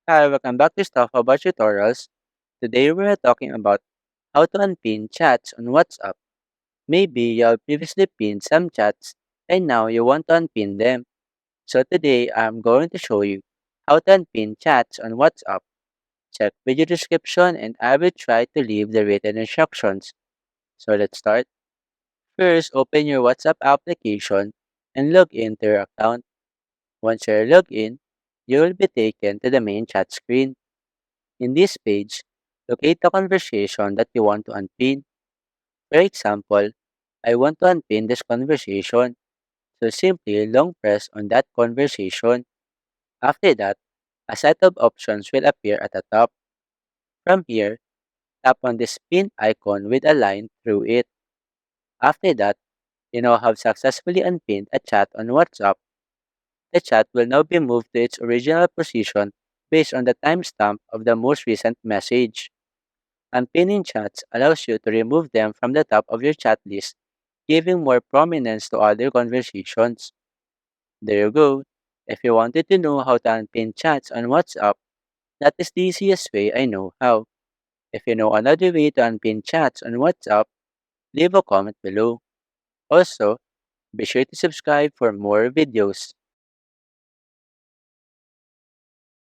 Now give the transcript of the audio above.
Hi, welcome back to Stuff About Tutorials. Today we're talking about how to unpin chats on WhatsApp. Maybe you have previously pinned some chats and now you want to unpin them. So today I'm going to show you how to unpin chats on WhatsApp. Check video description and I will try to leave the written instructions. So let's start. First, open your WhatsApp application and log into your account. Once you're logged in, you will be taken to the main chat screen. In this page, locate the conversation that you want to unpin. For example, I want to unpin this conversation, so simply long press on that conversation. After that, a set of options will appear at the top. From here, tap on this pin icon with a line through it. After that, you now have successfully unpinned a chat on WhatsApp. The chat will now be moved to its original position based on the timestamp of the most recent message. Unpinning chats allows you to remove them from the top of your chat list, giving more prominence to other conversations. There you go. If you wanted to know how to unpin chats on WhatsApp, that is the easiest way I know how. If you know another way to unpin chats on WhatsApp, leave a comment below. Also, be sure to subscribe for more videos.